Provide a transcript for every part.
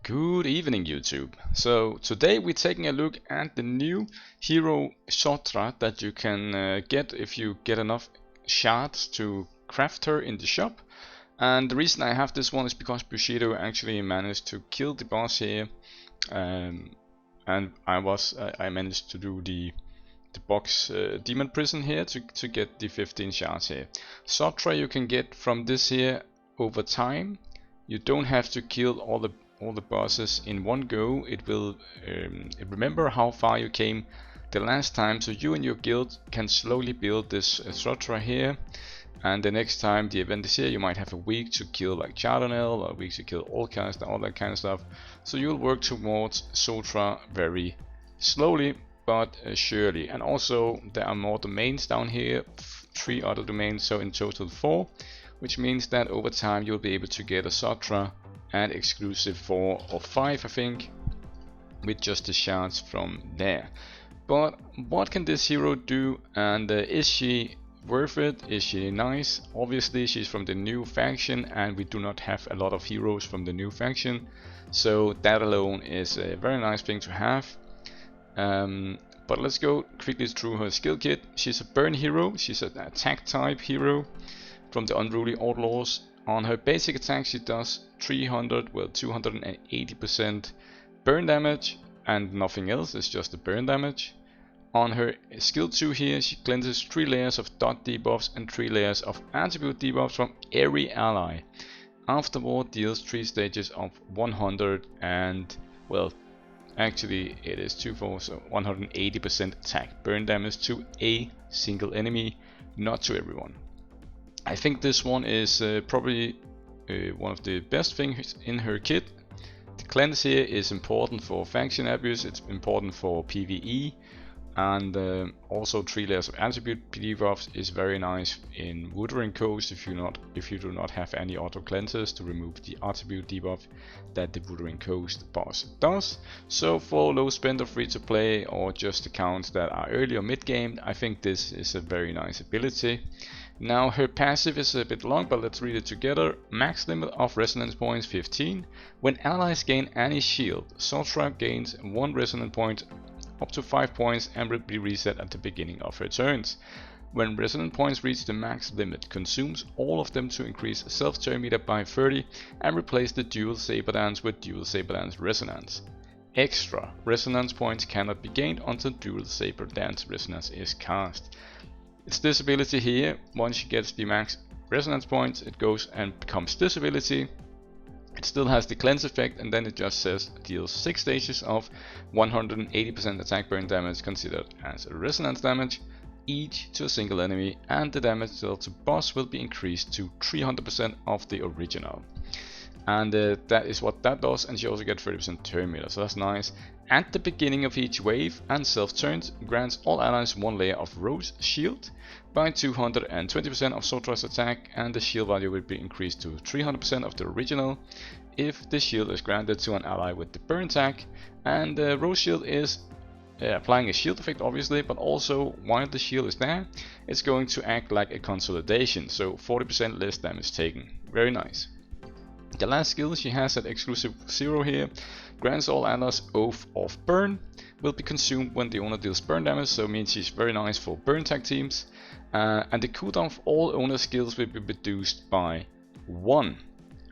Good evening, YouTube. So today we're taking a look at the new hero Sotra that you can get if you get enough shards to craft her in the shop. And the reason I have this one is because Bushido actually managed to kill the boss here, and I managed to do the box demon prison here to get the 15 shards here. Sotra you can get from this here over time. You don't have to kill all the bosses in one go. It will remember how far you came the last time, so you and your guild can slowly build this Sotra here, and the next time the event is here you might have a week to kill like Chardonnay or a week to kill all that kind of stuff. So you'll work towards Sotra very slowly but surely. And also there are more domains down here, 3 other domains, so in total 4, which means that over time you'll be able to get a Sotra and exclusive 4 or 5 I think, with just the shards from there. But what can this hero do, and is she worth it? Is she nice? Obviously she's from the new faction and we do not have a lot of heroes from the new faction, so that alone is a very nice thing to have. But let's go quickly through her skill kit. She's a burn hero, she's an attack type hero from the Unruly Outlaws. On her basic attack she does 280% burn damage and nothing else, it's just the burn damage. On her skill 2 here she cleanses 3 layers of dot debuffs and 3 layers of attribute debuffs from every ally. Afterward deals 3 stages of 100 and, well, actually it is 2/4, so 180% attack burn damage to a single enemy, not to everyone. I think this one is probably one of the best things in her kit. The cleanse here is important for faction abuse, it's important for PvE, and also 3 layers of attribute debuffs is very nice in Wuthering Coast if you do not have any auto cleanses to remove the attribute debuff that the Wuthering Coast boss does. So for low spender free to play or just accounts that are early or mid game, I think this is a very nice ability. Now her passive is a bit long, but let's read it together. Max limit of resonance points 15. When allies gain any shield, Sotra gains 1 resonance point up to 5 points and will be reset at the beginning of her turns. When resonance points reach the max limit, consumes all of them to increase self-turn meter by 30 and replace the dual saber dance with dual saber dance resonance. Extra resonance points cannot be gained until dual saber dance resonance is cast. It's this ability here. Once she gets the max resonance points, it goes and becomes this ability. It still has the cleanse effect, and then it just says deals 6 stages of 180% attack burn damage considered as resonance damage, each to a single enemy, and the damage dealt to boss will be increased to 300% of the original. And that is what that does, and she also gets 30% turn meter, so that's nice. At the beginning of each wave and self-turns, grants all allies 1 layer of Rose Shield by 220% of Sotra's attack, and the shield value will be increased to 300% of the original if the shield is granted to an ally with the burn attack. And Rose Shield is applying a shield effect obviously, but also while the shield is there, it's going to act like a consolidation, so 40% less damage taken. Very nice. The last skill she has at exclusive 0 here, grants all allies Oath of Burn, will be consumed when the owner deals burn damage, so it means she's very nice for burn tag teams. And the cooldown of all owner skills will be reduced by 1.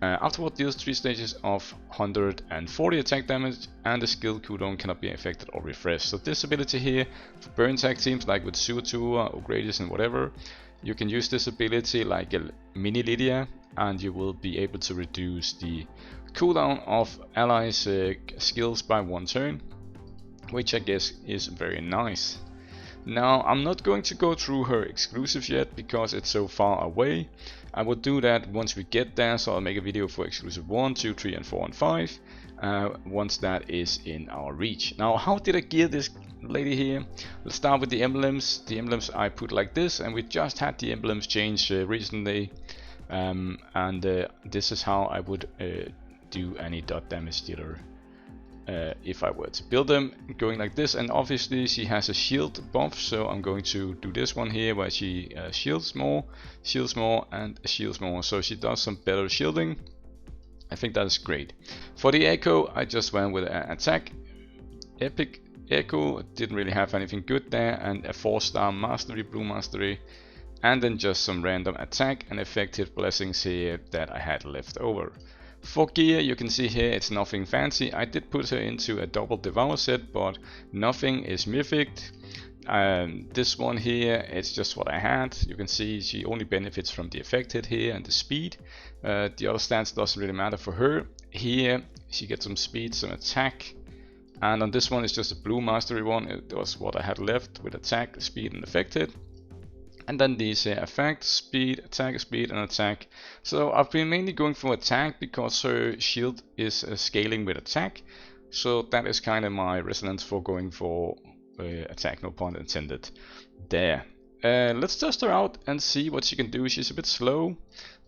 Afterward deals 3 stages of 140 attack damage, and the skill cooldown cannot be affected or refreshed. So this ability here for burn tag teams like with Suatua or Gradius and whatever, you can use this ability like a mini Lydia, and you will be able to reduce the cooldown of allies' skills by 1 turn, which I guess is very nice. Now I'm not going to go through her exclusives yet because it's so far away. I will do that once we get there, so I'll make a video for exclusive 1, 2, 3 and 4 and 5 once that is in our reach. Now how did I gear this lady here? Let's start with the emblems. The emblems I put like this, and we just had the emblems change recently. This is how I would do any dot damage dealer if I were to build them, going like this. And obviously she has a shield buff, so I'm going to do this one here where she shields more, and shields more, so she does some better shielding. I think that is great. For the Echo, I just went with an attack. Epic Echo, didn't really have anything good there, and a 4-star Mastery, Blue Mastery, and then just some random attack and effective blessings here that I had left over. For gear, you can see here it's nothing fancy. I did put her into a double Devour set, but nothing is mythic. This one here, it's just what I had. You can see she only benefits from the affected here and the speed. The other stats doesn't really matter for her. Here she gets some speed, some attack, and on this one it's just a blue mastery one. It was what I had left with attack, speed, and affected. And then these effects, speed, speed, and attack. So I've been mainly going for attack because her shield is scaling with attack. So that is kind of my resonance for going for attack, no pun intended. There. Let's test her out and see what she can do. She's a bit slow,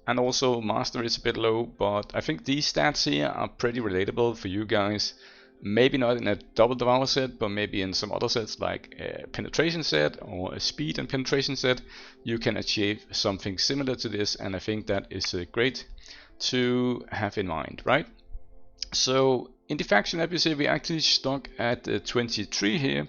and also master is a bit low, but I think these stats here are pretty relatable for you guys. Maybe not in a double Devour set, but maybe in some other sets like a penetration set or a speed and penetration set, you can achieve something similar to this, and I think that is great to have in mind, right? So in the faction episode we actually stuck at 23 here,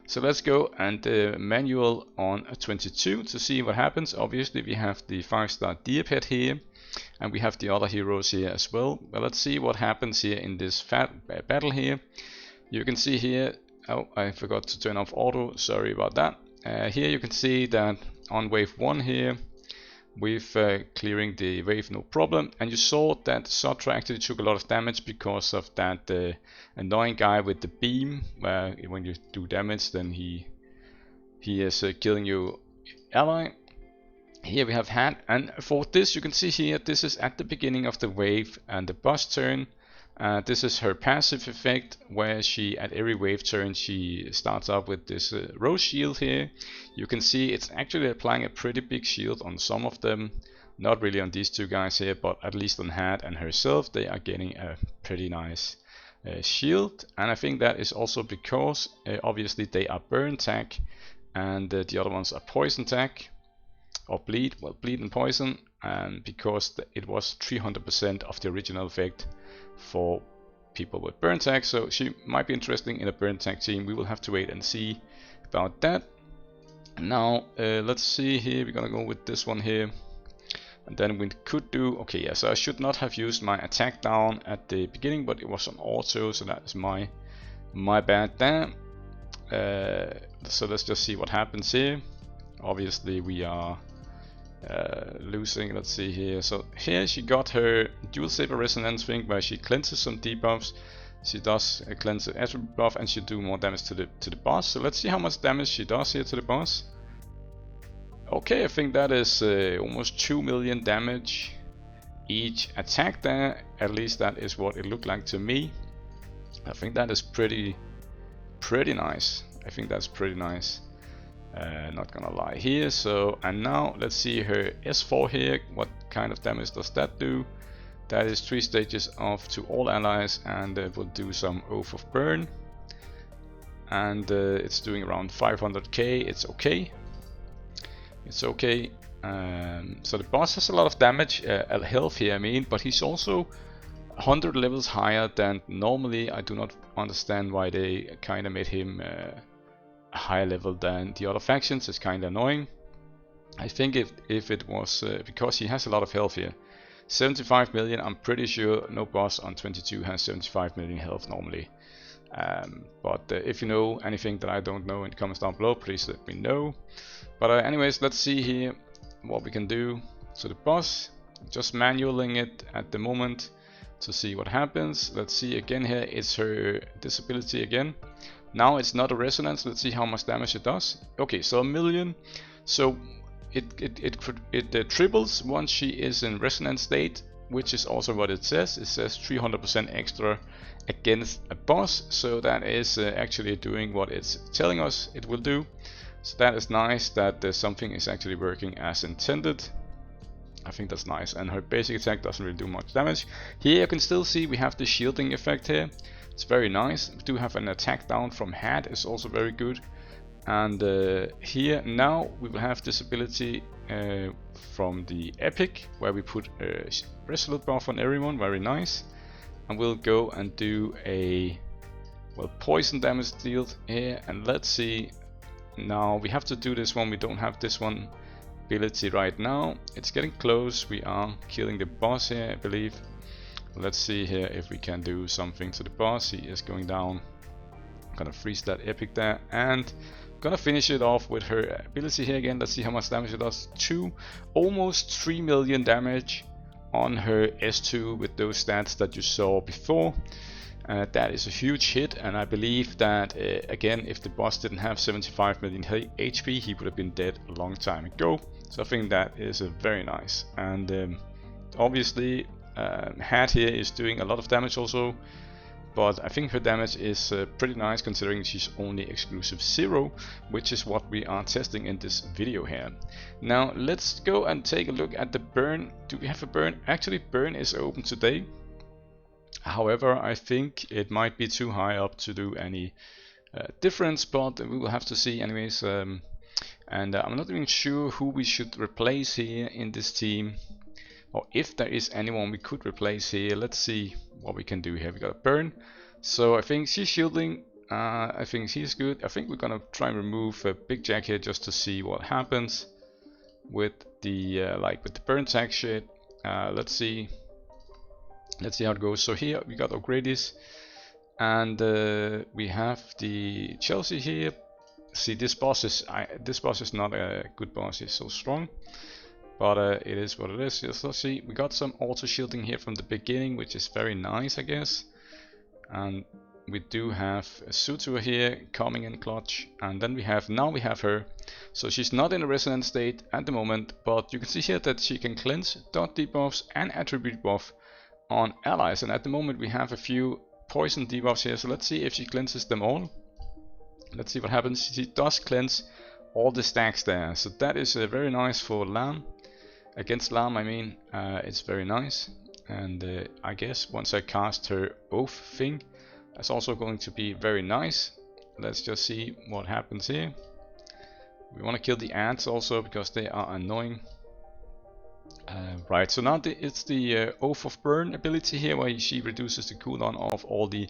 so let's go and manual on 22 to see what happens. Obviously we have the 5-star Diapet here, and we have the other heroes here as well. But let's see what happens here in this battle here. You can see here, oh, I forgot to turn off auto, sorry about that. Here you can see that on wave 1 here, with clearing the wave no problem, and you saw that Sotra actually took a lot of damage because of that annoying guy with the beam, where when you do damage then he is killing your ally. Here we have had, and for this you can see here, this is at the beginning of the wave and the boss turn. This is her passive effect, where she at every wave turn she starts up with this rose shield here. You can see it's actually applying a pretty big shield on some of them, not really on these two guys here, but at least on Hat and herself they are getting a pretty nice shield. And I think that is also because obviously they are burn tag, and the other ones are poison tag. Or bleed, well, bleed and poison, and because it was 300% of the original effect for people with burn tag, so she might be interesting in a burn tag team. We will have to wait and see about that. Now let's see here, we're gonna go with this one here, and then we could do, okay, yeah, so I should not have used my attack down at the beginning, but it was on auto, so that is my bad there. So let's just see what happens here. Obviously we are losing. Let's see here. So here she got her dual saber resonance thing, where she cleanses some debuffs. She does cleanse the attribute buff, and she do more damage to the boss. So let's see how much damage she does here to the boss. Okay, I think that is almost 2 million damage each attack there. At least that is what it looked like to me. I think that is pretty nice. I think that's pretty nice. Not gonna lie here. So, and now let's see her S4 here. What kind of damage does that do? That is 3 stages off to all allies, and will do some Oath of Burn. And it's doing around 500k. It's okay. It's okay. So the boss has a lot of damage, health here, I mean, but he's also 100 levels higher than normally. I do not understand why they kind of made him higher level than the other factions. It's kind of annoying. I think if it was because he has a lot of health here, 75 million, I'm pretty sure no boss on 22 has 75 million health normally. But if you know anything that I don't know in the comments down below, please let me know. But anyways, let's see here what we can do. So the boss, just manualing it at the moment to see what happens. Let's see again here, it's her disability again. Now it's not a resonance. Let's see how much damage it does. Okay, so 1 million. So it triples once she is in resonance state, which is also what it says. It says 300% extra against a boss. So that is actually doing what it's telling us it will do. So that is nice that something is actually working as intended. I think that's nice. And her basic attack doesn't really do much damage. Here you can still see we have the shielding effect here. It's very nice. We do have an attack down from Hat, is also very good. And here now we will have this ability from the epic, where we put a resolute buff on everyone, very nice. And we'll go and do a poison damage dealt here, and let's see. Now we have to do this one, we don't have this one ability right now. It's getting close, we are killing the boss here, I believe. Let's see here if we can do something to the boss. He is going down. I'm gonna freeze that epic there, and gonna finish it off with her ability here again. Let's see how much damage it does. Almost 3 million damage on her S2 with those stats that you saw before. That is a huge hit, and I believe that again, if the boss didn't have 75 million HP, he would have been dead a long time ago. So I think that is very nice. And obviously Hat here is doing a lot of damage also, but I think her damage is pretty nice considering she's only exclusive 0, which is what we are testing in this video here. Now let's go and take a look at the burn. Do we have a burn? Actually, burn is open today. However, I think it might be too high up to do any difference, but we will have to see anyways. And I'm not even sure who we should replace here in this team, or if there is anyone we could replace here. Let's see what we can do here. We got a burn, so I think she's shielding. I think she's good. I think we're gonna try and remove Big Jack here just to see what happens with the with the burn tag shit. Let's see how it goes. So here we got O'Grady's, and we have the Chelsea here. See, this boss is not a good boss. He's so strong, but it is what it is. Let's see. We got some auto shielding here from the beginning, which is very nice, I guess. And we do have a Sotra here coming in clutch, and then we have her. So she's not in a resonant state at the moment, but you can see here that she can cleanse, dot debuffs, and attribute buff on allies, and at the moment we have a few poison debuffs here, so let's see if she cleanses them all. Let's see what happens. She does cleanse all the stacks there, so that is very nice for Lam. Against Lam, I mean, it's very nice. And I guess once I cast her oath thing, that's also going to be very nice. Let's just see what happens here. We want to kill the ants also because they are annoying. Right, so now it's the Oath of Burn ability here, where she reduces the cooldown of all the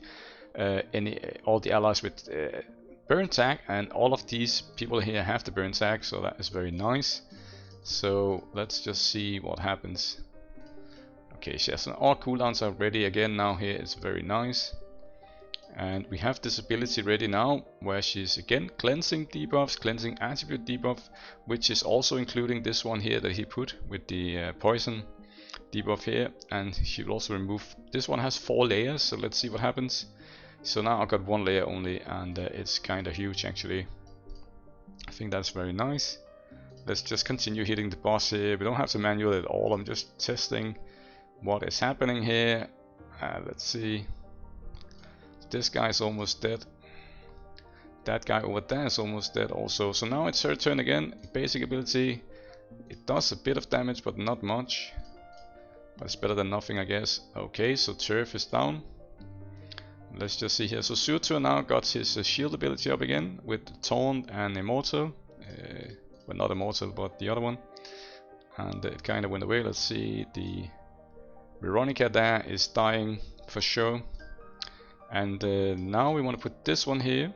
allies with burn tag, and all of these people here have the burn tag, so that is very nice. So let's just see what happens. Okay, she has all cooldowns already again. Now here it's very nice. And we have this ability ready now, where she's again cleansing debuffs, cleansing attribute debuff, which is also including this one here that he put with the poison debuff here. And she will also remove, this one has 4 layers, so let's see what happens. So now I've got 1 layer only, and it's kind of huge actually. I think that's very nice. Let's just continue hitting the boss here. We don't have to manual it all, I'm just testing what is happening here. Let's see. This guy is almost dead. That guy over there is almost dead also. So now it's her turn again. Basic ability. It does a bit of damage, but not much. But it's better than nothing, I guess. Okay, so Turf is down. Let's just see here. So Sotra now got his shield ability up again with Taunt and Immortal. Well, not Immortal, but the other one. And it kind of went away. Let's see. The Veronica there is dying for sure. And now we want to put this one here.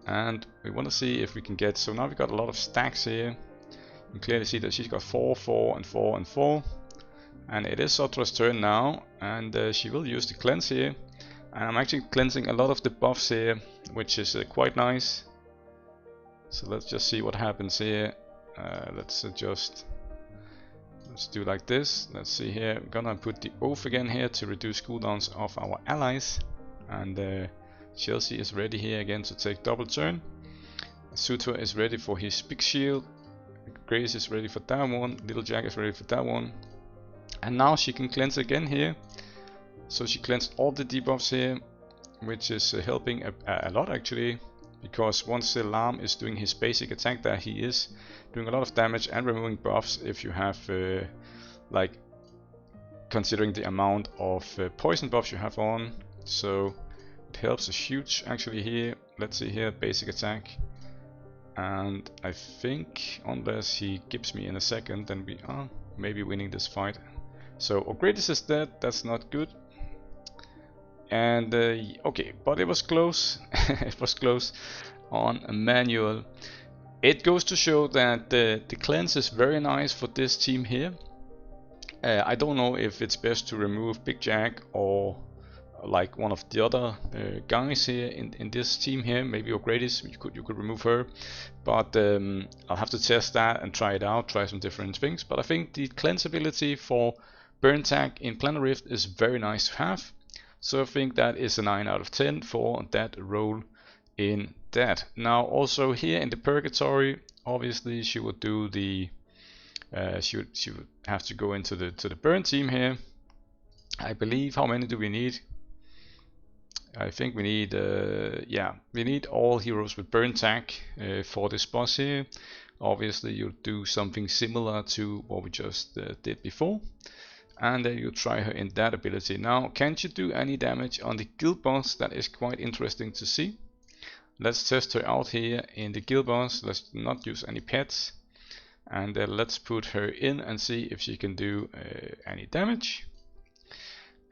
And we want to see if we can get, so now we've got a lot of stacks here. You can clearly see that she's got 4, 4, and 4, and 4. And it is Sotra's turn now, and she will use the cleanse here. And I'm actually cleansing a lot of the buffs here, which is quite nice. So let's just see what happens here. Let's adjust. Let's do like this. Let's see here. I'm gonna put the oath again here to reduce cooldowns of our allies. And Chelsea is ready here again to take double turn. Sotra is ready for his big shield. Grace is ready for that one. Little Jack is ready for that one. And now she can cleanse again here. So she cleansed all the debuffs here, which is helping a lot actually. Because once the Lam is doing his basic attack there, he is doing a lot of damage and removing buffs if you have like considering the amount of poison buffs you have on. So it helps a huge actually here. Let's see here, basic attack. and I think unless he gives me in a second, then we are maybe winning this fight. So O'Grady's is dead, that's not good. And okay, but it was close. It was close on a manual. It goes to show that the cleanse is very nice for this team here. I don't know if it's best to remove Big Jack or like one of the other guys here in this team here. Maybe O'Grady's, you could remove her, but I'll have to test that and try it out, try some different things. But I think the cleanse ability for burn tag in Planar Rift is very nice to have. So I think that is a 9 out of 10 for that role in that. Now also here in the Purgatory, obviously she would do the she would have to go into the burn team here. I believe, how many do we need? I think we need yeah, we need all heroes with burn tag for this boss here. Obviously you'll do something similar to what we just did before, and then you try her in that ability. Now, can she do any damage on the guild boss? That is quite interesting to see. Let's test her out here in the guild boss. Let's not use any pets, and let's put her in and see if she can do any damage.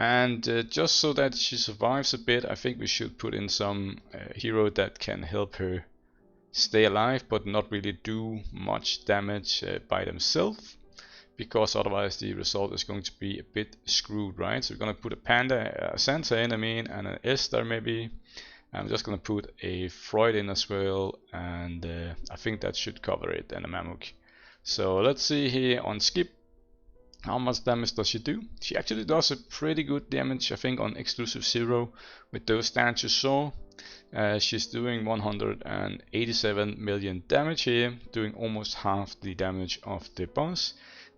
And just so that she survives a bit, I think we should put in some hero that can help her stay alive but not really do much damage by themselves, because otherwise the result is going to be a bit screwed, right? So we're gonna put a Panda, a Santa in, and an Esther maybe. I'm just gonna put a Freud in as well, and I think that should cover it, and a Mammoth. So let's see here on skip, how much damage does she do? She actually does a pretty good damage, I think, on exclusive 0 with those stats you saw. She's doing 187 million damage here, doing almost half the damage of the boss.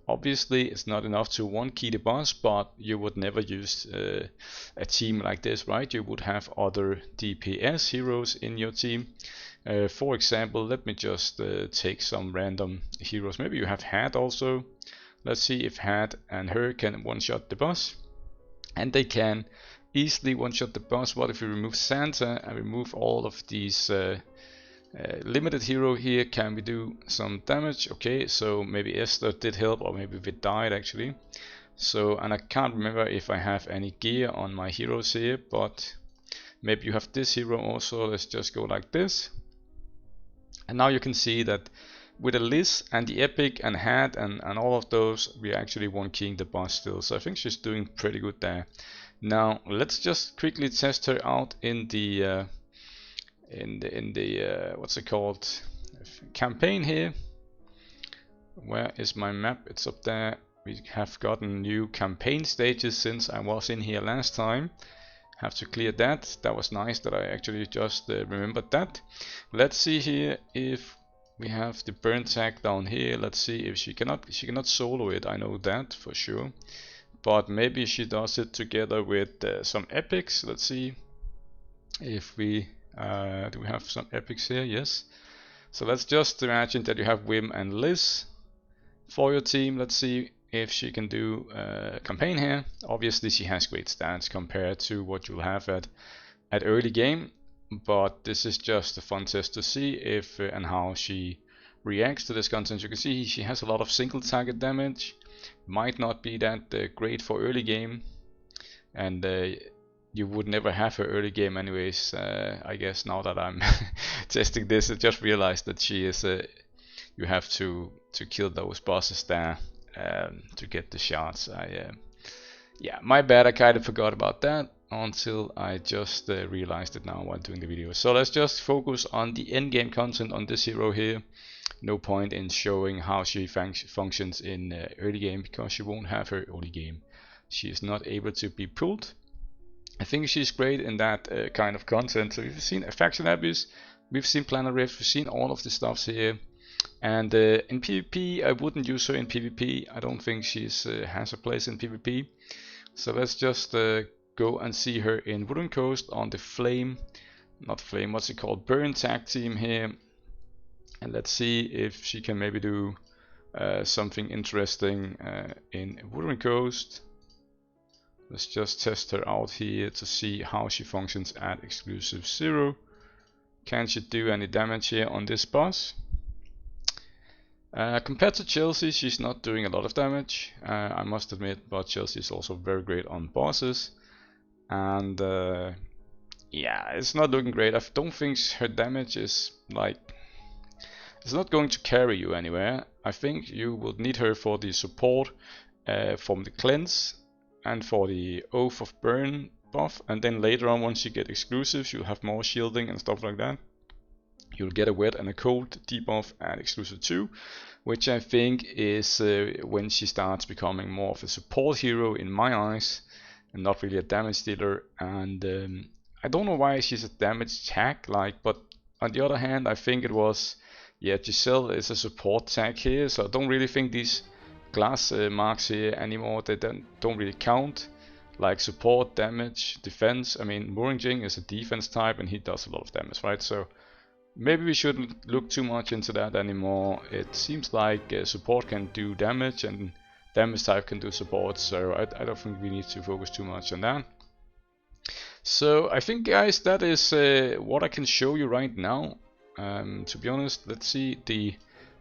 Obviously it's not enough to one key the boss, but you would never use a team like this, right? You would have other DPS heroes in your team. For example, let me just take some random heroes. Maybe you have Hat also. Let's see if Hat and her can one-shot the boss. And they can easily one-shot the boss. What if we remove Santa and remove all of these limited hero here? Can we do some damage? Okay, so maybe Esther did help, or maybe we died actually. So, and I can't remember if I have any gear on my heroes here, but maybe you have this hero also. Let's just go like this. And now you can see that with a Liz and the Epic and Hat and all of those, we actually one keying the boss still. So I think she's doing pretty good there. Now let's just quickly test her out in the what's it called, campaign here. Where is my map? It's up there. We have gotten new campaign stages since I was in here last time. Have to clear that. That was nice that I actually just remembered that. Let's see here if we have the burn tag down here. Let's see if she cannot solo it, I know that for sure, but maybe she does it together with some epics. Let's see if we do we have some epics here. Yes, so let's just imagine that you have Wim and Liz for your team. Let's see if she can do campaign here. Obviously she has great stats compared to what you'll have at early game, but this is just a fun test to see if and how she reacts to this content. You can see she has a lot of single target damage. Might not be that great for early game, and you would never have her early game anyways. I guess now that I'm testing this, I just realized that she is you have to kill those bosses there to get the shots. Yeah, my bad, I kind of forgot about that until I just realized it now while doing the video. So let's just focus on the end game content on this hero here. No point in showing how she functions in early game, because she won't have her early game. She is not able to be pulled. I think she's great in that kind of content. So we've seen Faction Abuse, we've seen Planar Rift, we've seen all of the stuffs here. And in PvP, I wouldn't use her in PvP. I don't think she's has a place in PvP. So let's just go and see her in Wuthering Coast on the what's it called, burn tag team here. And let's see if she can maybe do something interesting in Wuthering Coast. Let's just test her out here to see how she functions at exclusive 0. Can she do any damage here on this boss? Compared to Chelsea, she's not doing a lot of damage, I must admit, but Chelsea is also very great on bosses. And yeah, it's not looking great. I don't think her damage is like... It's not going to carry you anywhere. I think you will need her for the support from the cleanse and for the Oath of Burn buff. And then later on, once you get exclusives, you'll have more shielding and stuff like that. You'll get a wet and a cold debuff at exclusive 2, which I think is when she starts becoming more of a support hero in my eyes, and not really a damage dealer. And I don't know why she's a damage tag, like, but on the other hand, I think it was, yeah, Giselle is a support tag here, so I don't really think these class marks here anymore, they don't really count. Like support, damage, defense. I mean, Wuthering is a defense type and he does a lot of damage, right? So maybe we shouldn't look too much into that anymore. It seems like support can do damage and damage type can do support, so I don't think we need to focus too much on that. So I think, guys, that is what I can show you right now. To be honest, let's see the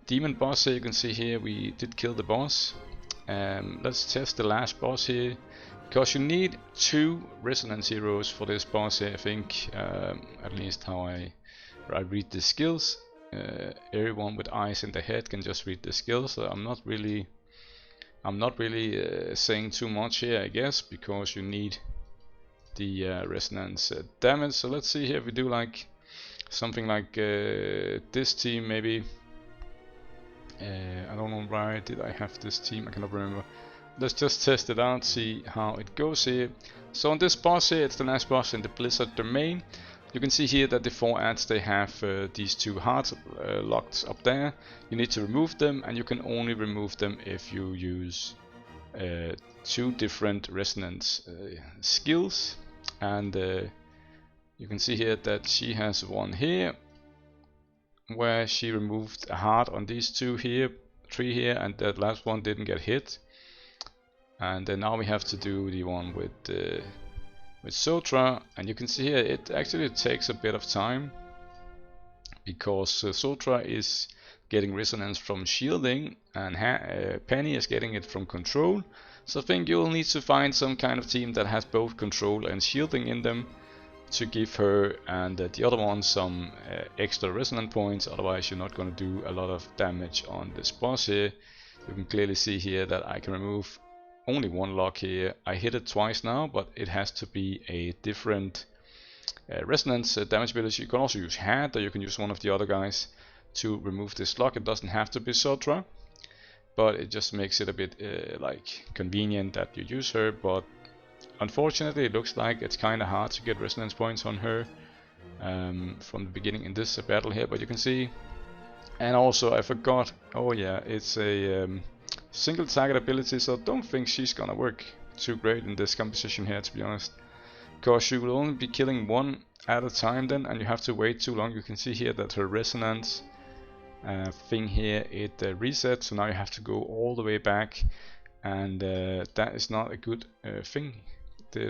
demon boss here. You can see here we did kill the boss. Let's test the last boss here, because you need 2 resonance heroes for this boss here, I think, at least how I read the skills. Everyone with eyes in the head can just read the skills, so I'm not really saying too much here, I guess, because you need the resonance damage. So let's see here if we do like something like this team, maybe. I don't know why did I have this team, I cannot remember. Let's just test it out, see how it goes here. So on this boss here, it's the last boss in the Blizzard domain. You can see here that the 4 ads, they have these 2 hearts locked up there. You need to remove them, and you can only remove them if you use 2 different resonance skills. And you can see here that she has one here, where she removed a heart on these 2 here, 3 here, and that last one didn't get hit. And then now we have to do the one with Sotra, and you can see here it actually takes a bit of time, because Sotra is getting resonance from shielding and Penny is getting it from control. So I think you'll need to find some kind of team that has both control and shielding in them to give her and the other one some extra resonance points, otherwise you're not going to do a lot of damage on this boss here. You can clearly see here that I can remove only 1 lock here. I hit it twice now, but it has to be a different resonance damage ability. You can also use Hat, or you can use one of the other guys to remove this lock. It doesn't have to be Sotra, but it just makes it a bit like convenient that you use her. But unfortunately, it looks like it's kind of hard to get resonance points on her from the beginning in this battle here. But you can see, and also I forgot, oh yeah, it's a single target ability, so I don't think she's gonna work too great in this composition here, to be honest, because you will only be killing 1 at a time then, and you have to wait too long. You can see here that her resonance thing here, it resets, so now you have to go all the way back, and that is not a good thing.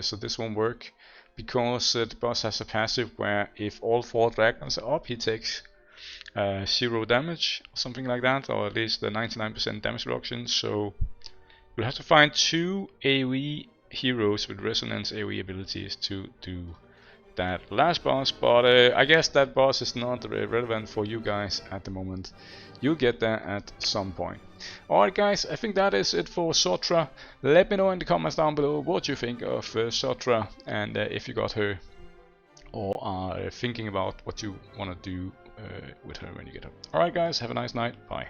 So this won't work, because the boss has a passive where if all 4 dragons are up, he takes 0 damage, or something like that, or at least the 99% damage reduction. So you'll have to find 2 AoE heroes with resonance AoE abilities to do that last boss, but I guess that boss is not relevant for you guys at the moment. You'll get there at some point. Alright guys, I think that is it for Sotra. Let me know in the comments down below what you think of Sotra, and if you got her or are thinking about what you want to do with her when you get her. Alright guys, have a nice night, bye.